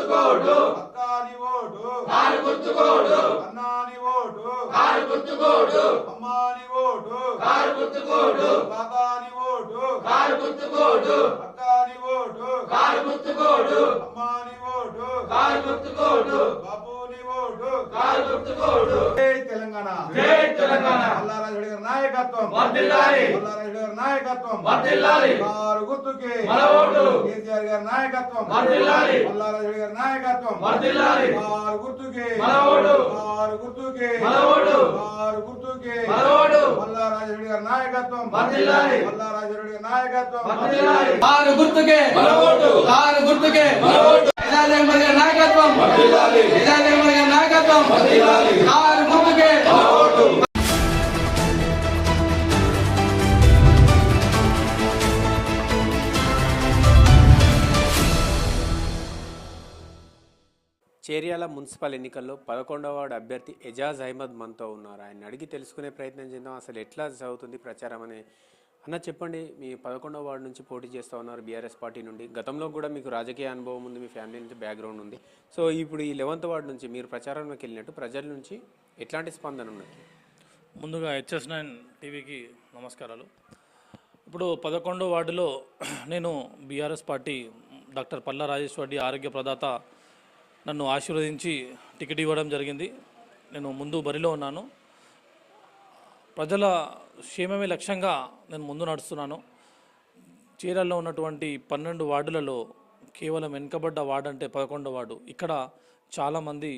గుర్తుకోడు అక్కాని vote car గుర్తుకోడు అన్నాని ఓటు కారు గుర్తుకోడు అమ్మాని ఓటు కారు గుర్తుకోడు తాతాని ఓటు కారు గుర్తుకోడు అక్కాని ఓటు కారు గుర్తుకోడు అమ్మాని ఓటు కారు గుర్తుకోడు బాబుని ఓటు కారు గుర్తుకోడు జై తెలంగాణ జై తెలంగాణ మల్లారాజు గారి నాయకత్వం వర్ధిల్లాలి మల్లారాజు గారి నాయకత్వం వర్ధిల్లాలి కారు గుర్తుకే మన ఓటు కేసీఆర్ గారి నాయకత్వం వర్ధిల్లాలి మల్లారాజు గారి నాయకత్వం వర్ధిల్లాలి కారు గుర్తుకే మన ఓటు కారు గుర్తుకే మన ఓటు కారు గుర్తుకే మన ఓటు మల్లారాజు గారి నాయకత్వం వర్ధిల్లాలి మల్లారాజు గారి నాయకత్వం వర్ధిల్లాలి కారు గుర్తుకే మన ఓటు కారు గుర్తుకే మన ఓటు నిజాం గారి నాయకత్వం వర్ధిల్లాలి నిజాం గారి నాయకత్వం వర్ధిల్లాలి కారు గుర్తుకే మన ఓటు. చేర్యాల మున్సిపల్ ఎన్నికల్లో 11వ వార్డు అభ్యర్థి ఎజాజ్ అహ్మద్ మనతో ఉన్నారు. ఆయన అడిగి తెలుసుకునే ప్రయత్నం చేద్దాం. అసలు ఎట్లా సాగుతుంది ప్రచారం అని. అన్న చెప్పండి, మీ 11వ వార్డు నుంచి పోటీ చేస్తూ ఉన్నారు బీఆర్ఎస్ పార్టీ నుండి. గతంలో కూడా మీకు రాజకీయ అనుభవం ఉంది, మీ ఫ్యామిలీ నుంచి బ్యాక్గ్రౌండ్ ఉంది. సో ఇప్పుడు ఈ 11వ వార్డు నుంచి మీరు ప్రచారంలోకి వెళ్ళినట్టు ప్రజల నుంచి ఎట్లాంటి స్పందన ఉన్నది? ముందుగా HS9 టీవీకి నమస్కారాలు. ఇప్పుడు 11వ వార్డులో నేను BRS party doctor Palla Rajeshwari ఆరోగ్య ప్రదాత నన్ను ఆశీర్వదించి టికెట్ ఇవ్వడం జరిగింది. నేను ముందు బరిలో ఉన్నాను. ప్రజల క్షేమమే లక్ష్యంగా నేను ముందు నడుస్తున్నాను. చీరాల్లో ఉన్నటువంటి 12 వార్డులలో కేవలం వెనుకబడ్డ వార్డు అంటే 11వ వార్డు. ఇక్కడ చాలామంది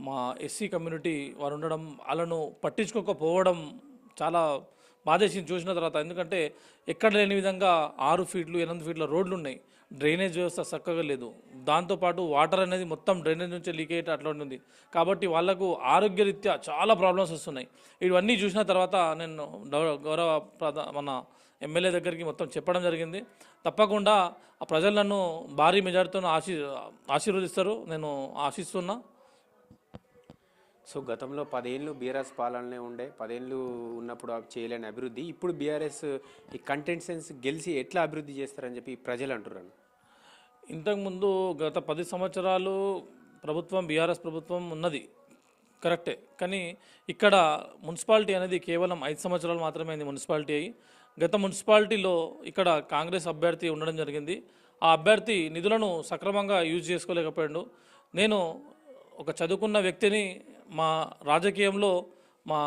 మా ఎస్సీ కమ్యూనిటీ వారు ఉండడం, వాళ్ళను పట్టించుకోకపోవడం చాలా బాధేసింది చూసిన తర్వాత. ఎందుకంటే ఎక్కడ లేని విధంగా 6 ఫీట్లు 8 ఫీట్ల రోడ్లు ఉన్నాయి. డ్రైనేజ్ వ్యవస్థ చక్కగా లేదు. దాంతోపాటు వాటర్ అనేది మొత్తం డ్రైనేజ్ నుంచి లీక్ అయ్యేట అట్లా ఉంటుంది. కాబట్టి వాళ్లకు ఆరోగ్యరీత్యా చాలా ప్రాబ్లమ్స్ వస్తున్నాయి. ఇవన్నీ చూసిన తర్వాత నేను గౌరవ మన ఎమ్మెల్యే దగ్గరికి మొత్తం చెప్పడం జరిగింది. తప్పకుండా ఆ ప్రజలు నన్ను భారీ మెజార్టీతో ఆశీర్వదిస్తారు, నేను ఆశిస్తున్నా. సో గతంలో 10 ఏళ్ళు బీఆర్ఎస్ పాలననే ఉండే, 10 ఏళ్ళు ఉన్నప్పుడు చేయలేని అభివృద్ధి ఇప్పుడు బీఆర్ఎస్ ఈ కంటెంట్సెన్స్ గెలిచి ఎట్లా అభివృద్ధి చేస్తారని చెప్పి ప్రజలు అంటున్నారు. ఇంతకుముందు గత 10 సంవత్సరాలు ప్రభుత్వం బీఆర్ఎస్ ప్రభుత్వం ఉన్నది కరెక్టే. కానీ ఇక్కడ మున్సిపాలిటీ అనేది కేవలం 5 సంవత్సరాలు మాత్రమే అయింది మున్సిపాలిటీ అయ్యి. గత మున్సిపాలిటీలో ఇక్కడ కాంగ్రెస్ అభ్యర్థి ఉండడం జరిగింది. ఆ అభ్యర్థి నిధులను సక్రమంగా యూజ్ చేసుకోలేకపోయాడు. నేను ఒక చదువుకున్న వ్యక్తిని, మా రాజకీయంలో మా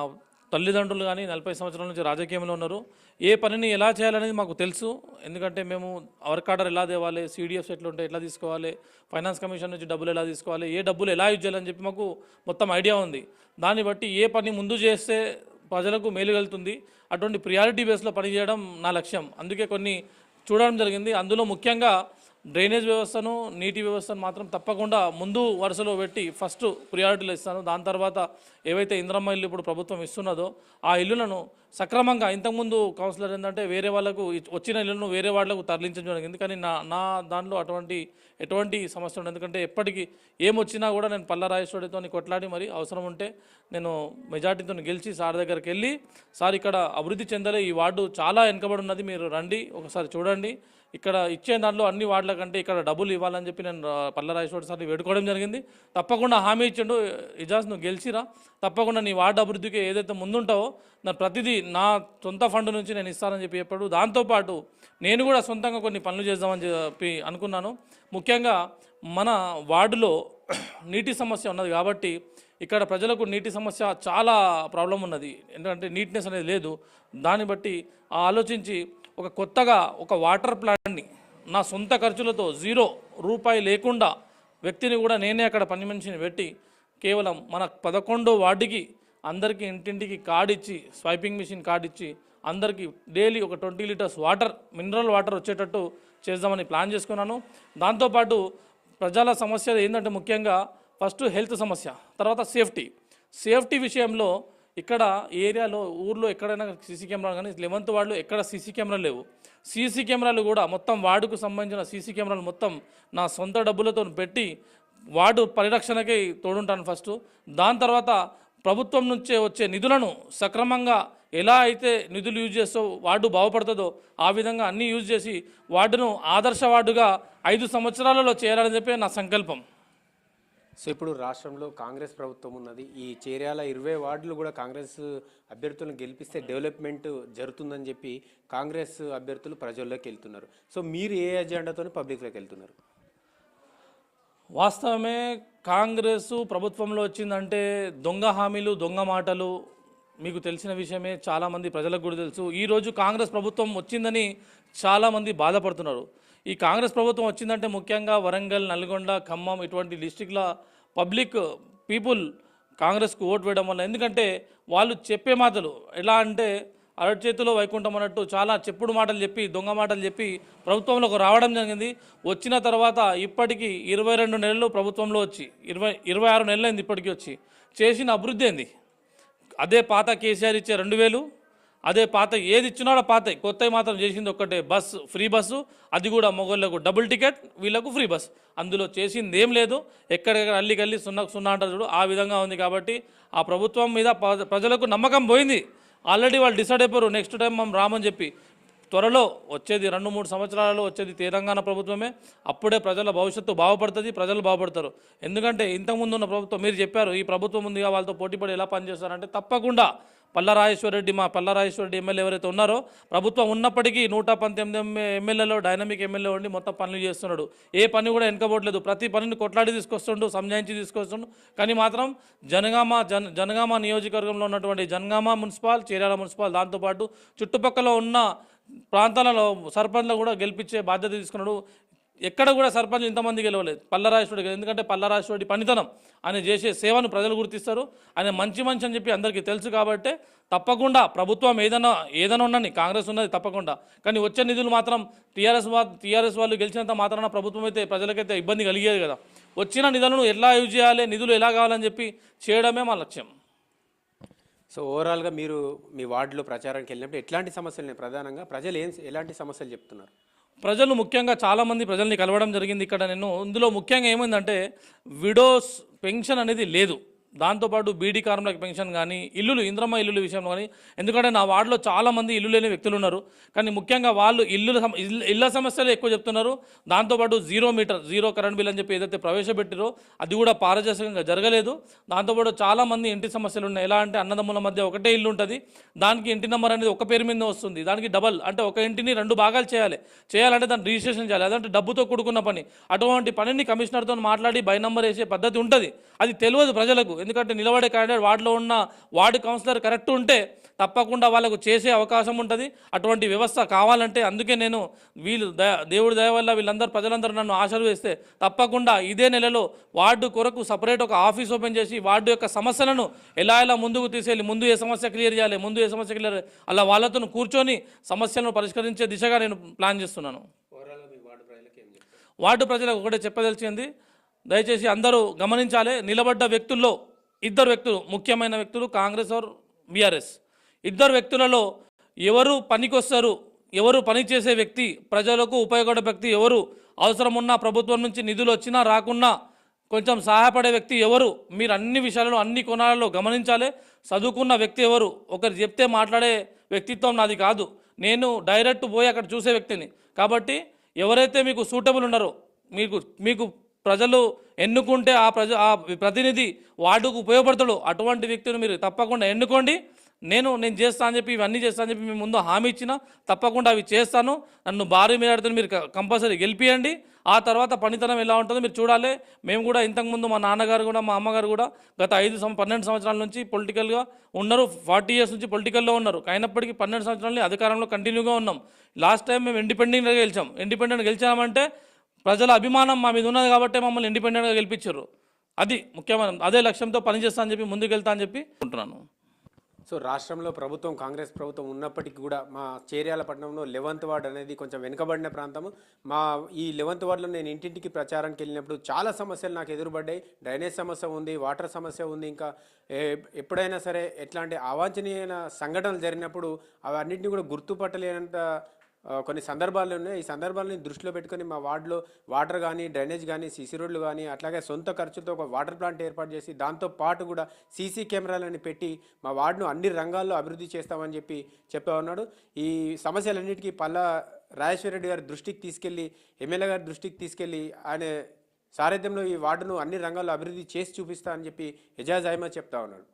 తల్లిదండ్రులు కానీ 40 సంవత్సరాల నుంచి రాజకీయంలో ఉన్నారు. ఏ పనిని ఎలా చేయాలనేది మాకు తెలుసు. ఎందుకంటే మేము వర్క్ ఆర్డర్ ఎలా తేవాలి, CDFs ఎట్లా ఉంటాయి, ఎట్లా తీసుకోవాలి, ఫైనాన్స్ కమిషన్ నుంచి డబ్బులు ఎలా తీసుకోవాలి, ఏ డబ్బులు ఎలా యూజ్ చేయాలని చెప్పి మాకు మొత్తం ఐడియా ఉంది. దాన్ని బట్టి ఏ పని ముందు చేస్తే ప్రజలకు మేలు కలుగుతుంది, అటువంటి ప్రియారిటీ బేస్లో పనిచేయడం నా లక్ష్యం. అందుకే కొన్ని చూడడం జరిగింది. అందులో ముఖ్యంగా డ్రైనేజ్ వ్యవస్థను, నీటి వ్యవస్థను మాత్రం తప్పకుండా ముందు వరుసలో పెట్టి ఫస్ట్ ప్రియారిటీలు ఇస్తాను. దాని తర్వాత ఏవైతే ఇంద్రమ్మ ఇల్లు ఇప్పుడు ప్రభుత్వం ఇస్తున్నదో ఆ ఇల్లులను సక్రమంగా, ఇంతకుముందు కౌన్సిలర్ ఏంటంటే వేరే వాళ్ళకు వచ్చిన ఇల్లును వేరే వాళ్ళకు తరలించడం జరిగింది. కానీ నా దాంట్లో ఎటువంటి సమస్య ఉండదు. ఎందుకంటే ఎప్పటికీ ఏమొచ్చినా కూడా నేను పల్లా రాజేశ్వరితో కొట్లాడి మరి అవసరం ఉంటే నేను మెజార్టీతో గెలిచి సార్ దగ్గరికి వెళ్ళి, సార్ ఇక్కడ అభివృద్ధి చెందలే, ఈ వార్డు చాలా వెనుకబడి ఉన్నది, మీరు రండి ఒకసారి చూడండి, ఇక్కడ ఇచ్చే దాంట్లో అన్ని వార్డుల కంటే ఇక్కడ డబ్బులు ఇవ్వాలని చెప్పి నేను పల్లా రాజేశ్వరి సార్ని వేడుకోవడం జరిగింది. తప్పకుండా హామీ ఇచ్చిండు, ఇజాజ్ నువ్వు గెలిచిరా, తప్పకుండా నీ వార్డు అభివృద్ధికి ఏదైతే ముందుంటావో నా ప్రతిదీ నా సొంత ఫండ్ నుంచి నేను ఇస్తానని చెప్పి చెప్పాడు. దాంతోపాటు నేను కూడా సొంతంగా కొన్ని పనులు చేద్దామని చెప్పి అనుకున్నాను. ముఖ్యంగా మన వార్డులో నీటి సమస్య ఉన్నది కాబట్టి ఇక్కడ ప్రజలకు నీటి సమస్య చాలా ప్రాబ్లం ఉన్నది. ఎందుకంటే నీట్నెస్ అనేది లేదు. దాన్ని బట్టి ఆలోచించి కొత్తగా ఒక వాటర్ ప్లాంట్ని నా సొంత ఖర్చులతో 0 రూపాయి లేకుండా వ్యక్తిని కూడా నేనే అక్కడ పని మనిషిని పెట్టి కేవలం మన 11వ వార్డుకి అందరికీ ఇంటింటికి కార్డు ఇచ్చి, స్వైపింగ్ మిషన్ కార్డు ఇచ్చి అందరికీ డైలీ ఒక 20 లీటర్స్ వాటర్, మినరల్ వాటర్ వచ్చేటట్టు చేద్దామని ప్లాన్ చేసుకున్నాను. దాంతోపాటు ప్రజల సమస్య ఏంటంటే ముఖ్యంగా ఫస్ట్ హెల్త్ సమస్య, తర్వాత సేఫ్టీ విషయంలో ఇక్కడ ఏరియాలో ఊర్లో ఎక్కడైనా సీసీ కెమెరాలు, కానీ 11వ వార్డులో ఎక్కడ సీసీ కెమెరాలు లేవు. సీసీ కెమెరాలు కూడా మొత్తం వార్డుకు సంబంధించిన సీసీ కెమెరాలు మొత్తం నా సొంత డబ్బులతో పెట్టి వార్డు పరిరక్షణకి తోడుంటాను ఫస్ట్. దాని తర్వాత ప్రభుత్వం నుంచే వచ్చే నిధులను సక్రమంగా ఎలా అయితే నిధులు యూజ్ చేస్తూ వార్డు బాగుపడుతుందో ఆ విధంగా అన్నీ యూజ్ చేసి వార్డును ఆదర్శ వార్డుగా 5 సంవత్సరాలలో చేయాలని చెప్పి నా సంకల్పం. సో ఇప్పుడు రాష్ట్రంలో కాంగ్రెస్ ప్రభుత్వం ఉన్నది. ఈ చేర్యాల 20 వార్డులు కూడా కాంగ్రెస్ అభ్యర్థులను గెలిపిస్తే డెవలప్మెంట్ జరుగుతుందని చెప్పి కాంగ్రెస్ అభ్యర్థులు ప్రజల్లోకి వెళ్తున్నారు. సో మీరు ఏ ఎజెండాతో పబ్లిక్లోకి వెళ్తున్నారు? వాస్తవమే, కాంగ్రెస్ ప్రభుత్వంలో వచ్చిందంటే దొంగ హామీలు, దొంగ మాటలు మీకు తెలిసిన విషయమే, చాలామంది ప్రజలకు కూడా తెలుసు. ఈరోజు కాంగ్రెస్ ప్రభుత్వం వచ్చిందని చాలామంది బాధపడుతున్నారు. ఈ కాంగ్రెస్ ప్రభుత్వం వచ్చిందంటే ముఖ్యంగా వరంగల్, నల్గొండ, ఖమ్మం ఇటువంటి డిస్టిక్ల పబ్లిక్ పీపుల్ కాంగ్రెస్కు ఓటు వేయడం వల్ల, ఎందుకంటే వాళ్ళు చెప్పే మాటలు ఎలా అంటే అరటి చేతిలో వైకుంఠం అన్నట్టు చాలా చెప్పుడు మాటలు చెప్పి, దొంగ మాటలు చెప్పి ప్రభుత్వంలోకి రావడం జరిగింది. వచ్చిన తర్వాత ఇప్పటికీ 22 నెలలు ప్రభుత్వంలో వచ్చి 26 నెలలైంది ఇప్పటికీ వచ్చి. చేసిన అభివృద్ధి ఏంది? అదే పాత కేసీఆర్ ఇచ్చే 2000, అదే పాత ఏది ఇచ్చినాడో పాత, కొత్తవి మాత్రం చేసింది ఒక్కటే, బస్సు ఫ్రీ బస్సు, అది కూడా మొగోళ్ళకు డబుల్ టికెట్, వీళ్ళకు ఫ్రీ బస్. అందులో చేసింది ఏం లేదు. ఎక్కడెక్కడ అల్లికల్లి సున్నకు సున్నా అంటారు చూడు, ఆ విధంగా ఉంది. కాబట్టి ఆ ప్రభుత్వం మీద ప్రజలకు నమ్మకం పోయింది. ఆల్రెడీ వాళ్ళు డిసైడ్ అయిపోయారు నెక్స్ట్ టైం మనం రామని చెప్పి. త్వరలో వచ్చేది 2-3 సంవత్సరాలలో వచ్చేది తెలంగాణ ప్రభుత్వమే. అప్పుడే ప్రజల భవిష్యత్తు బాగుపడుతుంది, ప్రజలు బాగుపడతారు. ఎందుకంటే ఇంతకుముందు ఉన్న ప్రభుత్వం, మీరు చెప్పారు ఈ ప్రభుత్వం ఉందిగా వాళ్ళతో పోటీపడి ఎలా పనిచేస్తారంటే, తప్పకుండా మా పల్లారాజేశ్వరరెడ్డి ఎమ్మెల్యే ఎవరైతే ఉన్నారో, ప్రభుత్వం ఉన్నప్పటికీ 119 ఎమ్మెల్యేలో డైనమిక్ ఎమ్మెల్యే ఉండి మొత్తం పనులు చేస్తున్నాడు. ఏ పని కూడా వెనకబోట్లేదు. ప్రతి పనిని కొట్లాడి తీసుకొస్తుండు, సంజాయించి తీసుకొస్తుండు. కానీ మాత్రం జనగామ నియోజకవర్గంలో ఉన్నటువంటి జనగామ మున్సిపల్, చేర్యాల మున్సిపల్, దాంతోపాటు చుట్టుపక్కల ఉన్న ప్రాంతాలలో సర్పంచ్లు కూడా గెలిపించే బాధ్యత తీసుకున్నాడు. ఎక్కడ కూడా సర్పంచ్ ఇంతమంది గెలవలేదు పల్లారాజేశ్వరుడికి. ఎందుకంటే పల్లారాజేశ్వరుడి పనితనం, ఆయన చేసే సేవను ప్రజలు గుర్తిస్తారు. ఆయన మంచి అని చెప్పి అందరికీ తెలుసు. కాబట్టి తప్పకుండా ప్రభుత్వం ఏదైనా ఉన్నని కాంగ్రెస్ ఉన్నది తప్పకుండా. కానీ వచ్చే నిధులు మాత్రం టీఆర్ఎస్ వాళ్ళు గెలిచినంత మాత్రాన ప్రభుత్వం అయితే ప్రజలకైతే ఇబ్బంది కలిగేది కదా. వచ్చిన నిధులను ఎలా యూజ్ చేయాలి, నిధులు ఎలా కావాలని చెప్పి చేయడమే మా లక్ష్యం. సో ఓవరాల్గా మీరు మీ వార్డులో ప్రచారానికి వెళ్ళినప్పుడు ఎట్లాంటి సమస్యలు ప్రధానంగా ప్రజలు ఎలాంటి సమస్యలు చెప్తున్నారు? ప్రజలు ముఖ్యంగా చాలామంది ప్రజల్ని కలవడం జరిగింది ఇక్కడ నేను. ఇందులో ముఖ్యంగా ఏమైందంటే విడోస్ పెన్షన్ అనేది లేదు. దాంతోపాటు బీడీ కార్మికులకు పెన్షన్ కానీ, ఇంద్రమ్మ ఇల్లుల విషయంలో కానీ, ఎందుకంటే నా వార్డులో చాలామంది ఇల్లు లేని వ్యక్తులు ఉన్నారు. కానీ ముఖ్యంగా వాళ్ళు ఇళ్ళ సమస్యలు ఎక్కువ చెప్తున్నారు. దాంతోపాటు జీరో కరెంట్ బిల్ అని చెప్పి ఏదైతే ప్రవేశపెట్టారో అది కూడా పారదర్శకంగా జరగలేదు. దాంతోపాటు చాలామంది ఇంటి సమస్యలు ఉన్నాయి. ఎలా అంటే అన్నదమ్ముల మధ్య ఒకటే ఇల్లు ఉంటుంది, దానికి ఇంటి నెంబర్ అనేది ఒక పేరు మీద వస్తుంది, దానికి డబల్ అంటే ఒక ఇంటిని 2 భాగాలు చేయాలంటే దాన్ని రిజిస్ట్రేషన్ చేయాలి. అదంటే డబ్బుతో కూడుకున్న పని. అటువంటి పనిని కమిషనర్తో మాట్లాడి బై నంబర్ వేసే పద్ధతి ఉంటుంది. అది తెలియదు ప్రజలకు. ఎందుకంటే నిలబడే క్యాండిడేట్ వార్డులో ఉన్న వార్డు కౌన్సిలర్ కరెక్ట్ ఉంటే తప్పకుండా వాళ్ళకు చేసే అవకాశం ఉంటుంది. అటువంటి వ్యవస్థ కావాలంటే అందుకే నేను దేవుడి దయ వల్ల ప్రజలందరూ నన్ను ఆశీర్వదిస్తే తప్పకుండా ఇదే నెలలో వార్డు కొరకు సపరేట్ ఒక ఆఫీస్ ఓపెన్ చేసి వార్డు యొక్క సమస్యలను ఎలా ముందుకు తీసుకెళ్ళి, ముందు ఏ సమస్య క్లియర్ చేయాలి, అలా వాళ్ళతో కూర్చొని సమస్యలను పరిష్కరించే దిశగా నేను ప్లాన్ చేస్తున్నాను. వార్డు ప్రజలకు ఒకటే చెప్పదలిచింది, దయచేసి అందరూ గమనించాలి. నిలబడ్డ వ్యక్తుల్లో 2 వ్యక్తులు, ముఖ్యమైన వ్యక్తులు, కాంగ్రెస్ ఆర్ బీఆర్ఎస్. 2 వ్యక్తులలో ఎవరు పనికొస్తారు, ఎవరు పని చేసే వ్యక్తి, ప్రజలకు ఉపయోగపడే వ్యక్తి ఎవరు, అవసరం ఉన్న ప్రభుత్వం నుంచి నిధులు వచ్చినా రాకున్నా కొంచెం సహాయపడే వ్యక్తి ఎవరు, మీరు అన్ని విషయాలలో అన్ని కోణాలలో గమనించాలి. చదువుకున్న వ్యక్తి ఎవరు, ఒకరు చెప్తే మాట్లాడే వ్యక్తిత్వం నాది కాదు. నేను డైరెక్ట్ పోయి అక్కడ చూసే వ్యక్తిని. కాబట్టి ఎవరైతే మీకు సూటబుల్ ఉన్నారో, మీకు ప్రజలు ఎన్నుకుంటే ఆ ప్రతినిధి వార్డుకు ఉపయోగపడతాడు, అటువంటి వ్యక్తిని మీరు తప్పకుండా ఎన్నుకోండి. నేను చేస్తా అని చెప్పి, ఇవన్నీ చేస్తా అని చెప్పి మీ ముందు హామీ ఇచ్చిన, తప్పకుండా అవి చేస్తాను. నన్ను భారీ మేరతో మీరు కంపల్సరీ గెలిపియండి. ఆ తర్వాత పనితనం ఎలా ఉంటుందో మీరు చూడాలి. మేము కూడా ఇంతకుముందు మా నాన్నగారు కూడా మా అమ్మగారు కూడా గత 12 సంవత్సరాల నుంచి పొలిటికల్గా ఉన్నారు. 40 years నుంచి పొలిటికల్లో ఉన్నారు. అయినప్పటికీ 12 సంవత్సరాలు అధికారంలో కంటిన్యూగా ఉన్నాం. లాస్ట్ టైం మేము ఇండిపెండెంట్గా గెలిచామంటే ప్రజల అభిమానం మా మీద ఉన్నది కాబట్టి మమ్మల్ని ఇండిపెండెంట్గా గెలిపించారు. అది ముఖ్యమైన, అదే లక్ష్యంతో పనిచేస్తా అని చెప్పి ముందుకు వెళ్తా అని చెప్పి ఉంటున్నాను. సో రాష్ట్రంలో కాంగ్రెస్ ప్రభుత్వం ఉన్నప్పటికీ కూడా మా చేర్యాల పట్టణంలో 11th వార్డు అనేది కొంచెం వెనుకబడిన ప్రాంతము. ఈ 11th వార్డులో నేను ఇంటింటికి ప్రచారానికి వెళ్ళినప్పుడు చాలా సమస్యలు నాకు ఎదురుపడ్డాయి. డ్రైనేజ్ సమస్య ఉంది, వాటర్ సమస్య ఉంది. ఇంకా ఎప్పుడైనా సరే ఎట్లాంటి అవాంఛనీయ సంఘటనలు జరిగినప్పుడు అవన్నింటినీ కూడా గుర్తుపట్టలేనంత కొన్ని సందర్భాలు ఉన్నాయి. ఈ సందర్భాలని దృష్టిలో పెట్టుకొని మా వార్డులో వాటర్ కానీ, డ్రైనేజ్ కానీ, సీసీ రోడ్లు కానీ, అట్లాగే సొంత ఖర్చుతో ఒక వాటర్ ప్లాంట్ ఏర్పాటు చేసి దాంతో పాటు కూడా సీసీ కెమెరాలని పెట్టి మా వార్డును అన్ని రంగాల్లో అభివృద్ధి చేస్తామని చెప్పా ఉన్నాడు. ఈ సమస్యలన్నిటికీ పల్లా రాజేశ్వరరెడ్డి గారి దృష్టికి తీసుకెళ్ళి, ఎమ్మెల్యే గారి దృష్టికి తీసుకెళ్ళి ఆయన సారథ్యంలో ఈ వార్డును అన్ని రంగాల్లో అభివృద్ధి చేసి చూపిస్తా అని చెప్పి ఎజాజ్ అహ్మద్ చెప్తా ఉన్నాడు.